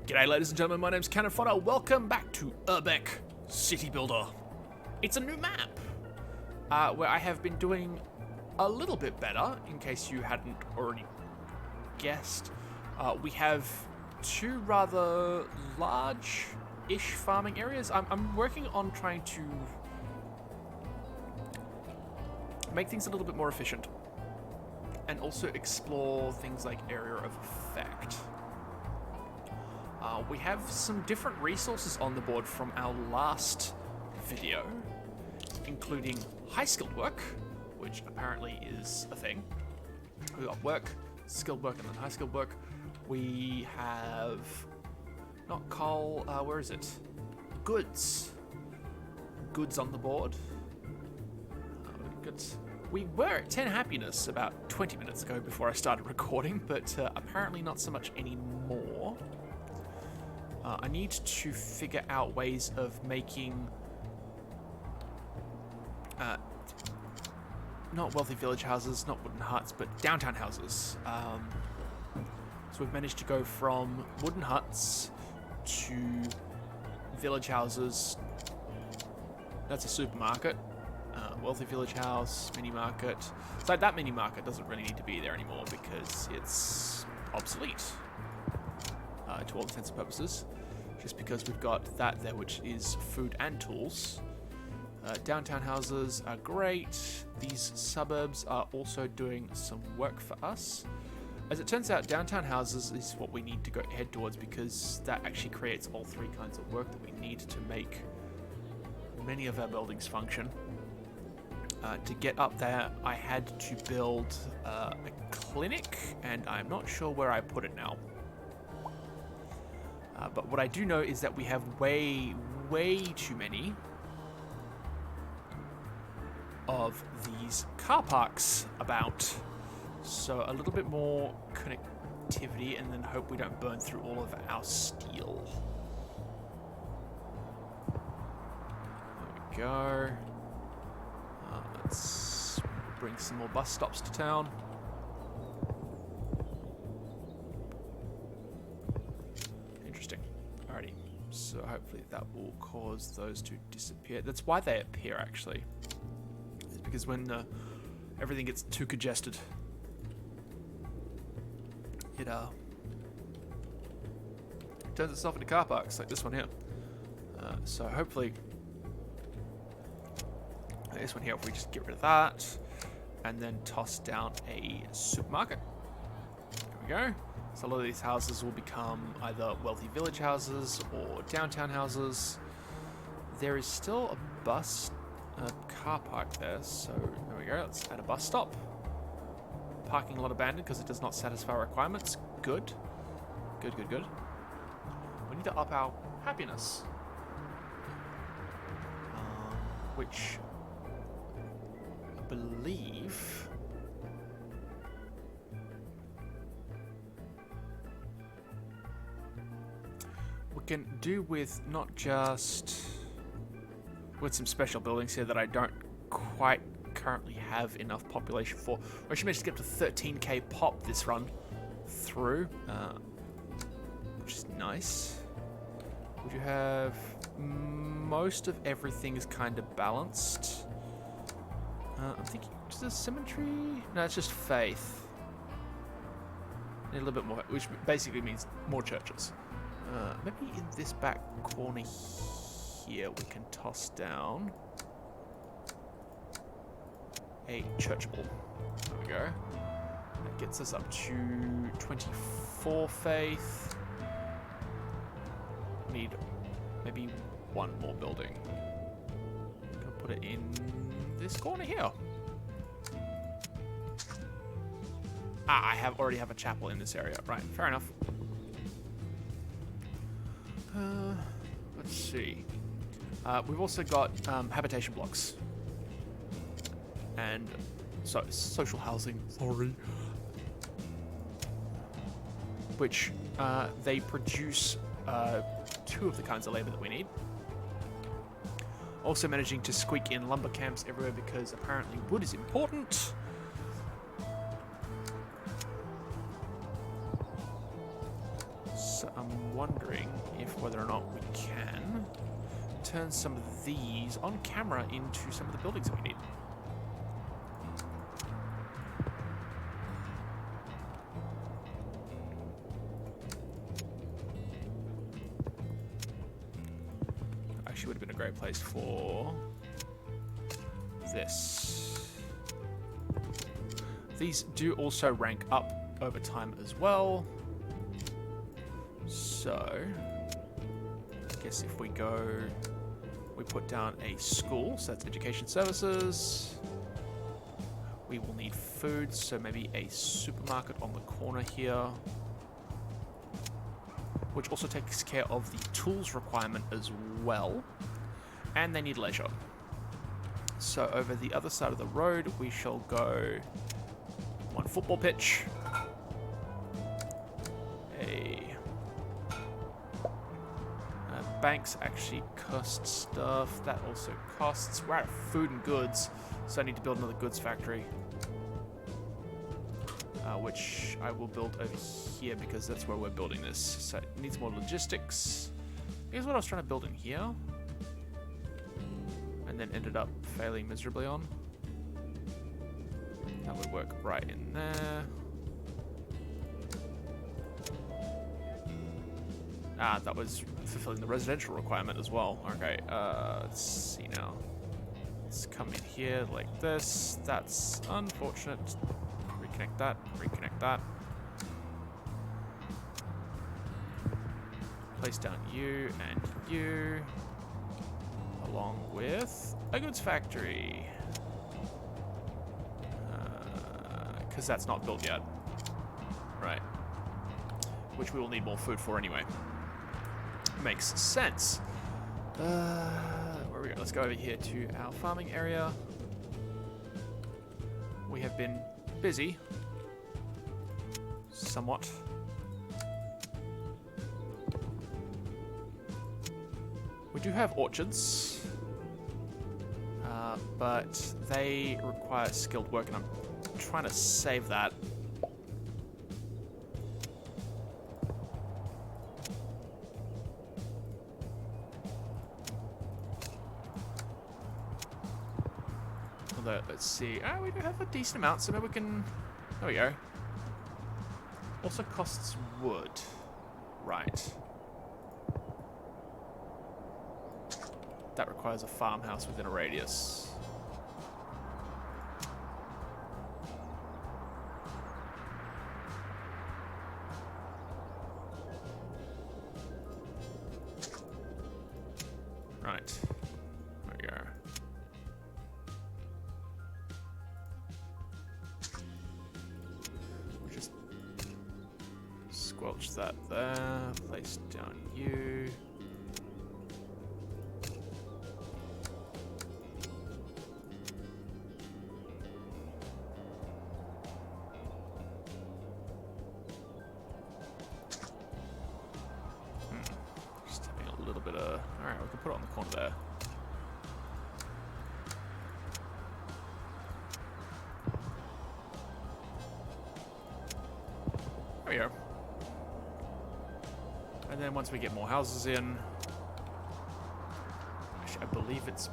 G'day ladies and gentlemen, my name's Cannon Fodder. Welcome back to Urbek City Builder. It's a new map, where I have been doing a little bit better, in case you hadn't already guessed. We have two rather large-ish farming areas. I'm working on trying to make things a little bit more efficient, and also explore things like area of effect. We have some different resources on the board from our last video, including high skilled work, which apparently is a thing. We got work, skilled work, and then high skilled work. We have not coal. Where is it? Goods. Goods on the board. Goods. We were at 10 happiness about 20 minutes ago before I started recording, but apparently not so much anymore. I need to figure out ways of making not wealthy village houses, not wooden huts, but downtown houses. So we've managed to go from wooden huts to village houses. That's a supermarket. Wealthy village house, mini market. So that mini market doesn't really need to be there anymore because it's obsolete to all intents and purposes. Just because we've got that there, which is food and tools. Downtown houses are great. These suburbs are also doing some work for us. As it turns out, downtown houses is what we need to head towards, because that actually creates all three kinds of work that we need to make many of our buildings function. To get up there, I had to build a clinic, and I'm not sure where I put it now. But what I do know is that we have way too many of these car parks about. So a little bit more connectivity, and then hope we don't burn through all of our steel. There we go. Let's bring some more bus stops to town. Interesting. Alrighty. So hopefully that will cause those to disappear. That's why they appear, actually. It's because when everything gets too congested, it turns itself into car parks, like this one here. So hopefully this one here, if we just get rid of that and then toss down a supermarket. There we go. So a lot of these houses will become either wealthy village houses or downtown houses. There is still a car park there, so there we go. Let's add a bus stop. Parking lot abandoned because it does not satisfy requirements. Good. Good. We need to up our happiness. Which I believe we can do with not just with some special buildings here that I don't quite currently have enough population for. We actually managed to get up to 13k pop this run through, which is nice. Would you have most of everything is kind of balanced? I'm thinking, is there symmetry? No, it's just faith. Need a little bit more, which basically means more churches. Maybe in this back corner here we can toss down a church ball. There we go. That gets us up to 24 faith. Need maybe one more building. I'm gonna put it in this corner here. I already have a chapel in this area. Right, fair enough. Let's see. We've also got habitation blocks. And so social housing, sorry. Which they produce two of the kinds of labor that we need. Also managing to squeak in lumber camps everywhere because apparently wood is important. So I'm wondering if whether or not we can turn some of these on camera into some of the buildings that we need. Actually would have been a great place for this. These do also rank up over time as well. So, I guess if we put down a school, so that's education services. We will need food, so maybe a supermarket on the corner here, which also takes care of the tools requirement as well. And they need leisure. So over the other side of the road, we shall go one football pitch, banks actually cost stuff. That also costs. We're out of food and goods, so I need to build another goods factory, which I will build over here because that's where we're building this. So it needs more logistics. Here's what I was trying to build in here, and then ended up failing miserably on. That would work right in there. That was fulfilling the residential requirement as well. Okay, let's see now. Let's come in here like this. That's unfortunate. Reconnect that, reconnect that. Place down you and you, along with a goods factory. Because that's not built yet. Right. Which we will need more food for anyway. Makes sense. Where we go? Let's go over here to our farming area. We have been busy, somewhat. We do have orchards, but they require skilled work, and I'm trying to save that. Let's see. We do have a decent amount, so maybe we can... There we go. Also costs wood. Right. That requires a farmhouse within a radius. Right. There we go. Squelch that there, place down you. Just having a little bit of... Alright, we can put it on the corner there. There we go. And then once we get more houses in, actually, I believe it's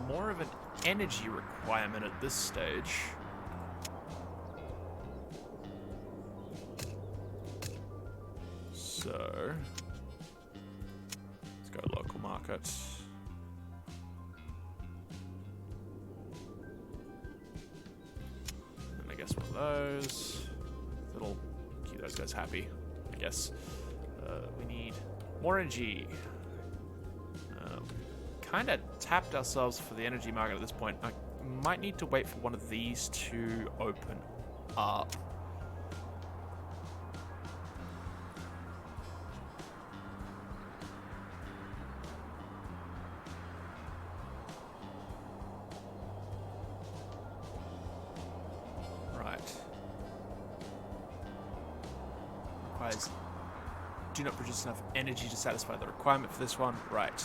more of an energy requirement at this stage. So, let's go local market. And then I guess one of those. That'll keep those guys happy, I guess. We need more energy. Kind of tapped ourselves for the energy market at this point. I might need to wait for one of these to open up. Right. Requires... Do not produce enough energy to satisfy the requirement for this one. Right.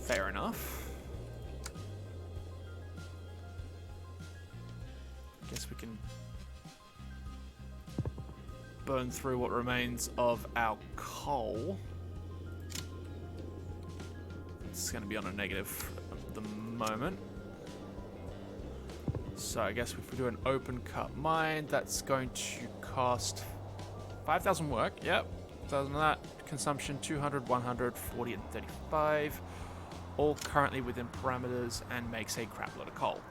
Fair enough. Guess we can burn through what remains of our coal. It's going to be on a negative at the moment. So I guess if we do an open cut mine, that's going to cost 5,000 work. Yep, 1,000 of that. Consumption 200, 100, 40, and 35. All currently within parameters and makes a crap load of coal.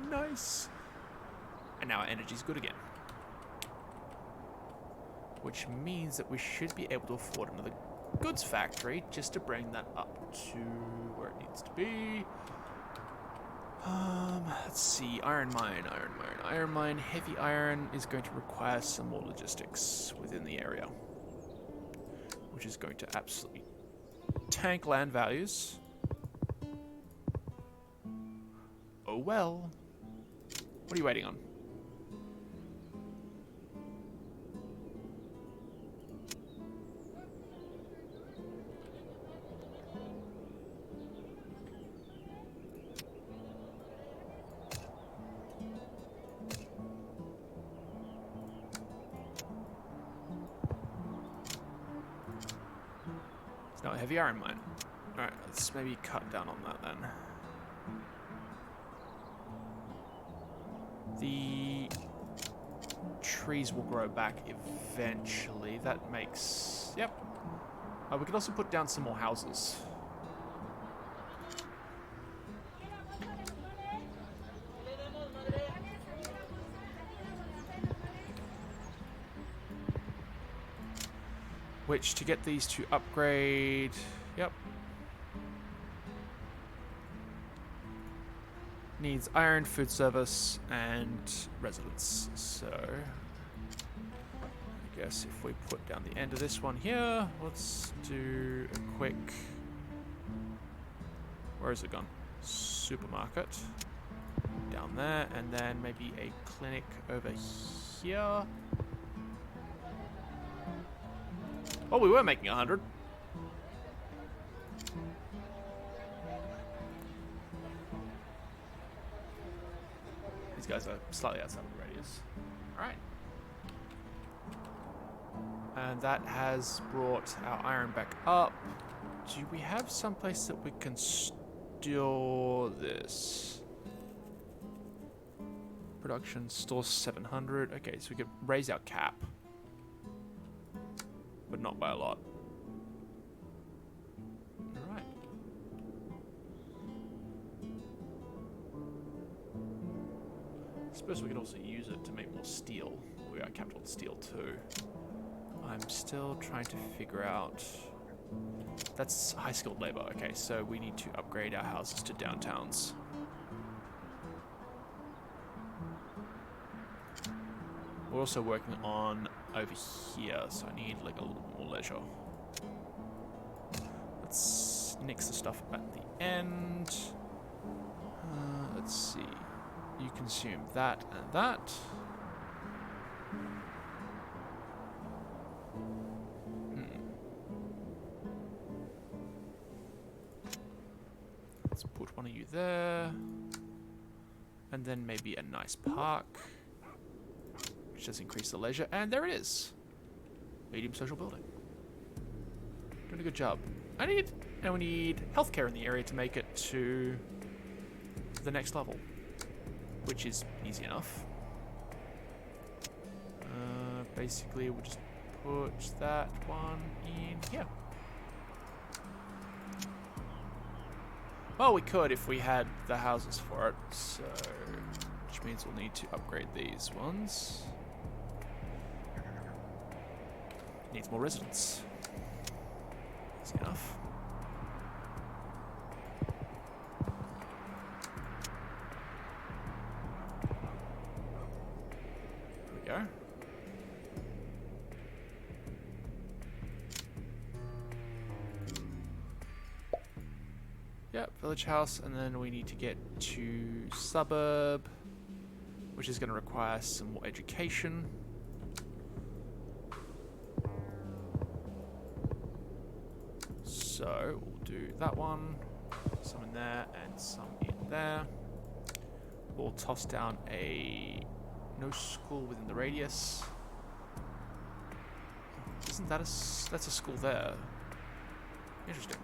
Nice. And now our energy's good again. Which means that we should be able to afford another goods factory just to bring that up to where it needs to be. Let's see, iron mine. Heavy iron is going to require some more logistics within the area, which is going to absolutely tank land values. Oh well. What are you waiting on? It's not a heavy iron mine. Alright, let's maybe cut down on that then. The trees will grow back eventually. That makes... Yep. We could also put down some more houses. Which, to get these to upgrade... Yep. Needs iron, food service, and residence. So, I guess if we put down the end of this one here, let's do a quick... Where is it gone? Supermarket. Down there, and then maybe a clinic over here. Oh, we were making 100. These guys are slightly outside of the radius. Alright. And that has brought our iron back up. Do we have someplace that we can store this? Production, store 700. Okay, so we could raise our cap. But not by a lot. Alright. I suppose we could also use it to make more steel. We are capped on steel too. I'm still trying to figure out... That's high skilled labor. Okay, so we need to upgrade our houses to downtowns. We're also working on over here, so I need like a little more leisure. Let's nix the stuff at the end. Let's see. You consume that and that. Let's put one of you there. And then maybe a nice park. Which does increase the leisure, and there it is. Medium social building. Doing a good job. And we need healthcare in the area to make it to the next level, which is easy enough. Basically, we'll just put that one in here. Well, we could if we had the houses for it, so which means we'll need to upgrade these ones. Needs more residents. Easy enough. There we go. Yep, village house, and then we need to get to suburb, which is going to require some more education. So we'll do that one, some in there, and some in there. We'll toss down a no school within the radius. Isn't that that's a school there? Interesting.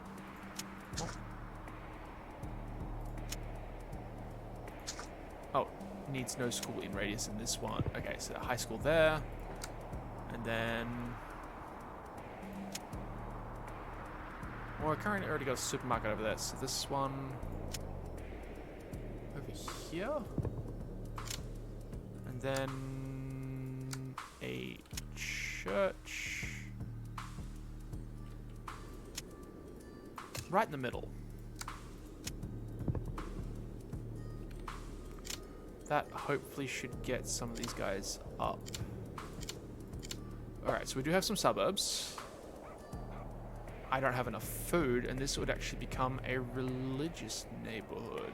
Oh, needs no school in radius in this one. Okay, so high school there. And then... well, I currently already got a supermarket over there. So this one... over here. And then... a church. Right in the middle. That hopefully should get some of these guys up. Alright, so we do have some suburbs. I don't have enough food, and this would actually become a religious neighborhood.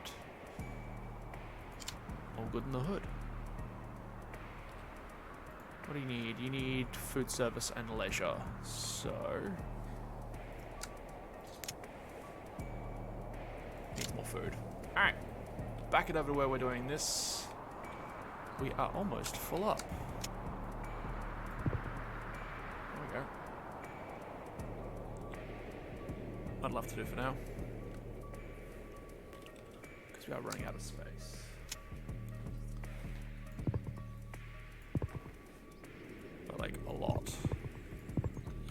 All good in the hood. What do you need? You need food service and leisure. So... needs more food. Alright. Back it over to where we're doing this. We are almost full up. There we go. I'd love to do for now. Because we are running out of space. But like a lot.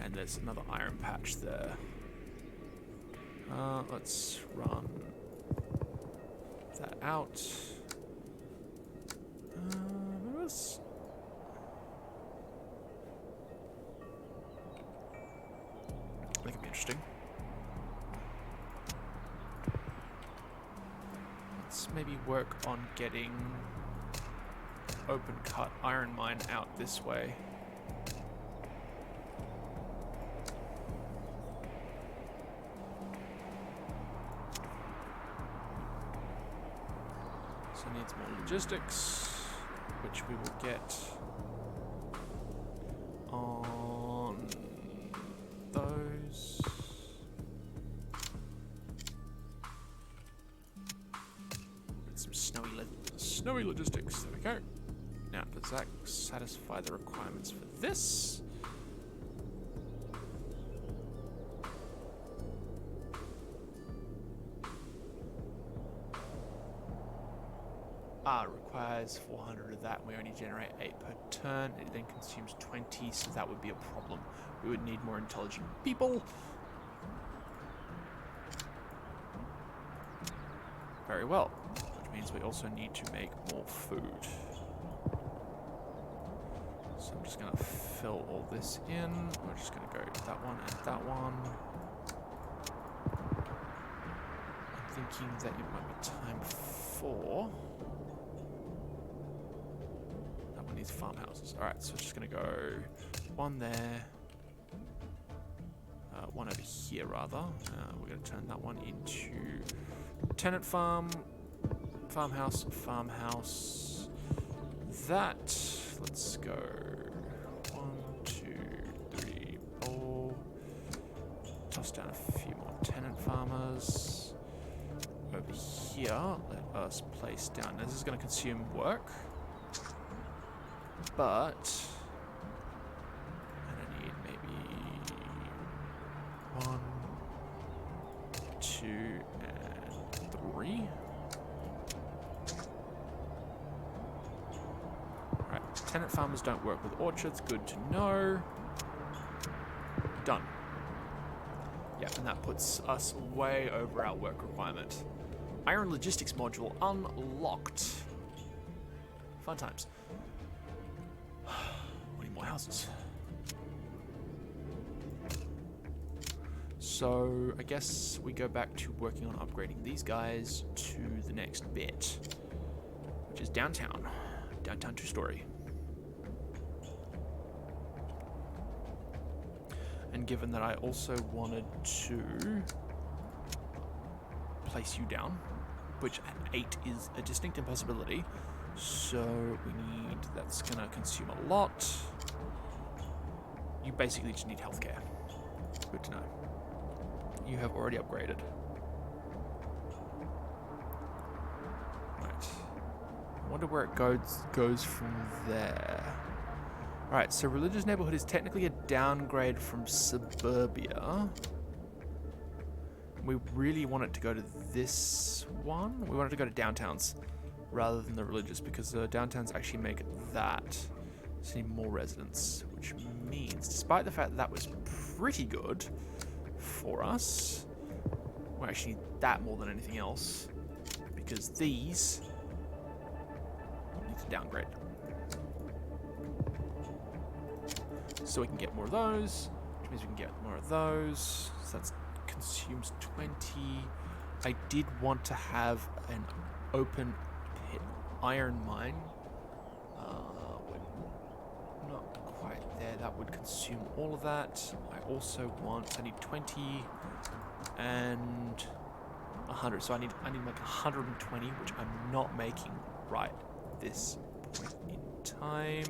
And there's another iron patch there. Let's run that out. Let's... that could be interesting. Let's maybe work on getting open cut iron mine out this way. So it needs more logistics, which we will get on those. Get some snowy logistics. There we go. Now, does that satisfy the requirements for this? Requires 400 of that, and we only generate 8 per turn. It then consumes 20, so that would be a problem. We would need more intelligent people. Very well, which means we also need to make more food. So I'm just going to fill all this in. We're just going to go that one and that one. I'm thinking that it might be time for... these farmhouses. Alright, so we're just going to go one there, one over here rather. We're going to turn that one into tenant farm, farmhouse, farmhouse. That, let's go 1, 2, 3, 4. Toss down a few more tenant farmers. Over here, let us place down. Now, this is going to consume work. But I need maybe 1, 2, and 3. Alright, tenant farmers don't work with orchards, good to know. Done. Yeah, and that puts us way over our work requirement. Iron logistics module unlocked. Fun times. Houses. So I guess we go back to working on upgrading these guys to the next bit, which is downtown 2-story. And given that I also wanted to place you down, which at 8 is a distinct impossibility, so we need, that's gonna consume a lot. You basically just need healthcare. Good to know. You have already upgraded. Right. I wonder where it goes from there. Alright, so religious neighborhood is technically a downgrade from suburbia. We really want it to go to this one. We want it to go to downtowns rather than the religious, because the downtowns actually make that. So we need more residents, which means, despite the fact that was pretty good for us, we actually need that more than anything else, because these need to downgrade. So we can get more of those, which means we can get more of those. So that consumes 20. I did want to have an open pit iron mine. We're not quite there. That would consume all of that. I also want, I need 20 and 100. So I need like 120, which I'm not making right this point in time.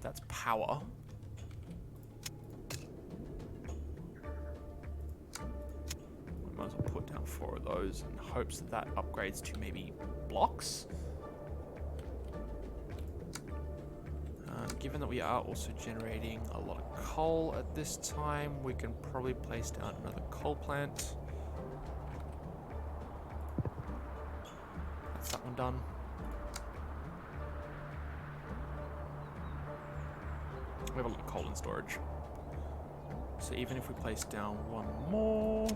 That's power. We might as well put down 4 of those in hopes that that upgrades to maybe blocks. Given that we are also generating a lot of coal at this time, we can probably place down another coal plant. That's that one done. We have a lot of coal in storage. So even if we place down one more...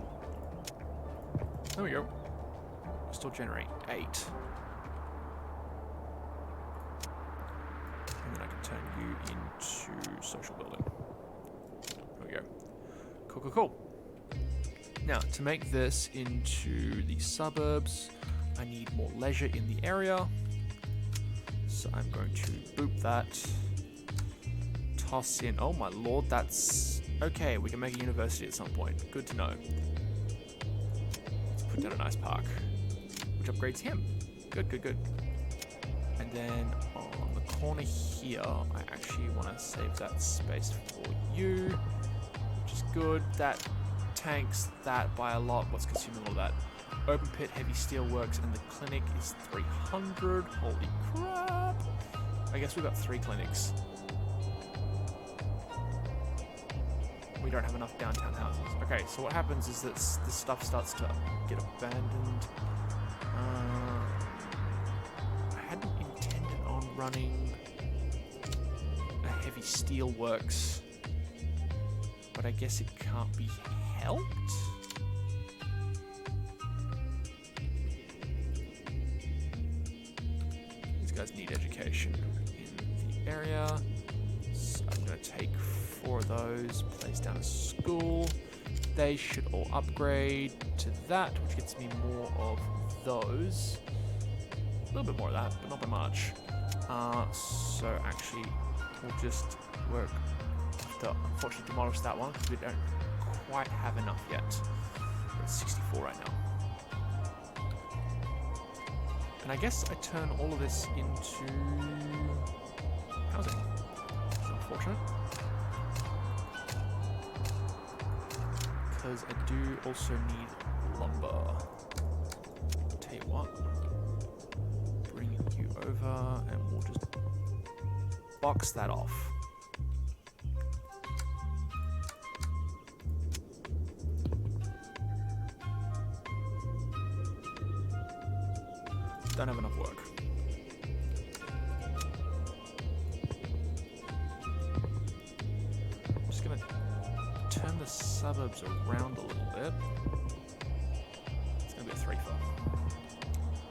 There we go. We'll still generate 8. And then I can turn you into social building. There we go. Cool, cool, cool. Now, to make this into the suburbs, I need more leisure in the area. So I'm going to boop that. Toss in. Oh my lord, that's... Okay, we can make a university at some point. Good to know. Let's put down a nice park, which upgrades him. Good, good, good. And then on the corner here, I actually want to save that space for you, which is good. That tanks that by a lot. What's consuming all of that? Open pit, heavy steel works, and the clinic is 300. Holy crap. I guess we've got 3 clinics. We don't have enough downtown houses. Okay, so what happens is that this stuff starts to get abandoned. I hadn't intended on running a heavy steel works, but I guess it can't be helped. These guys need education in the area, so I'm going to take 4 of those, place down a school. They should all upgrade to that, which gets me more of those. A little bit more of that, but not by much. So actually, we'll just work to unfortunately demolish that one because we don't quite have enough yet. We're at 64 right now. And I guess I turn all of this into housing. It's unfortunate. Because I do also need lumber. Tell you what, bring you over and we'll just box that off. Don't have enough work. I'm just gonna turn the suburbs around a little bit. It's going to be a 3-4,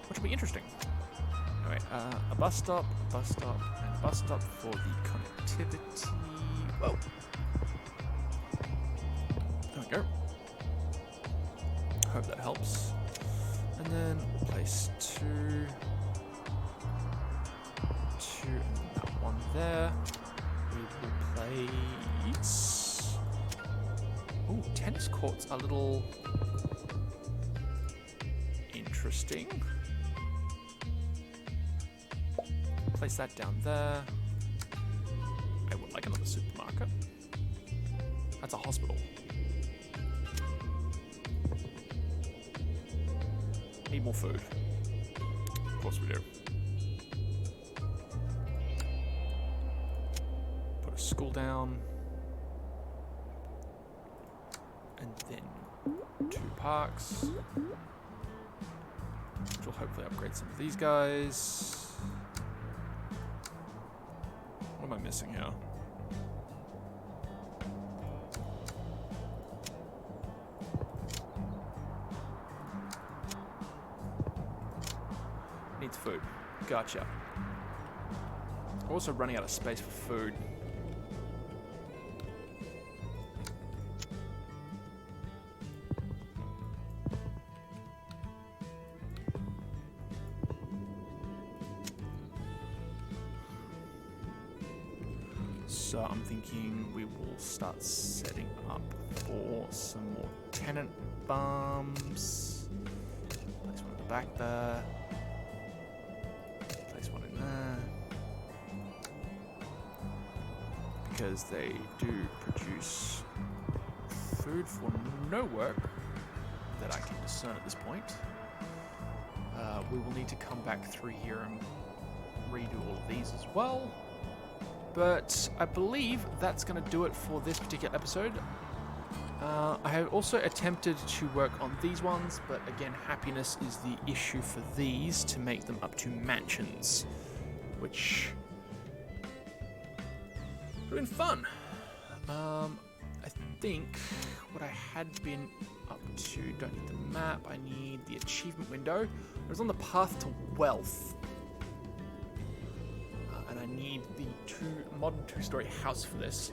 which will be interesting. Anyway, a bus stop, and a bus stop for the connectivity. Whoa. There we go. Hope that helps. And then we'll place 2, and that one there. We will place... Ooh, tennis courts are a little interesting. Place that down there. I would like another supermarket. That's a hospital. Need more food. course we do. Put a school down. And then 2 parks. Which will hopefully upgrade some of these guys. What am I missing here? Needs food. Gotcha. I'm also running out of space for food. So I'm thinking we will start setting up for some more tenant farms. Place one at the back there. Place one in there. Because they do produce food for no work that I can discern at this point. We will need to come back through here and redo all of these as well. But I believe that's going to do it for this particular episode. I have also attempted to work on these ones, but again, happiness is the issue for these to make them up to mansions, which would have been fun. I think what I had been up to, don't need the map, I need the achievement window. I was on the path to wealth. And I need the modern 2-story house for this.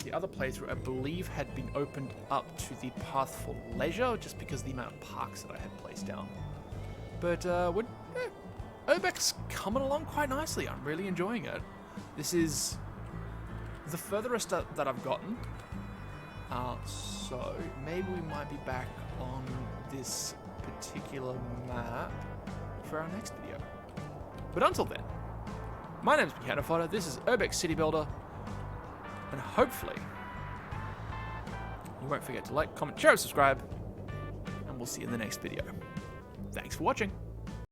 The other playthrough, I believe, had been opened up to the path for leisure, just because of the amount of parks that I had placed down. But Urbek's coming along quite nicely. I'm really enjoying it. This is the furthest that I've gotten. So maybe we might be back on this particular map for our next video. But until then, my name's Mechanifighter, this is Urbek City Builder, and hopefully you won't forget to like, comment, share, and subscribe, and we'll see you in the next video. Thanks for watching.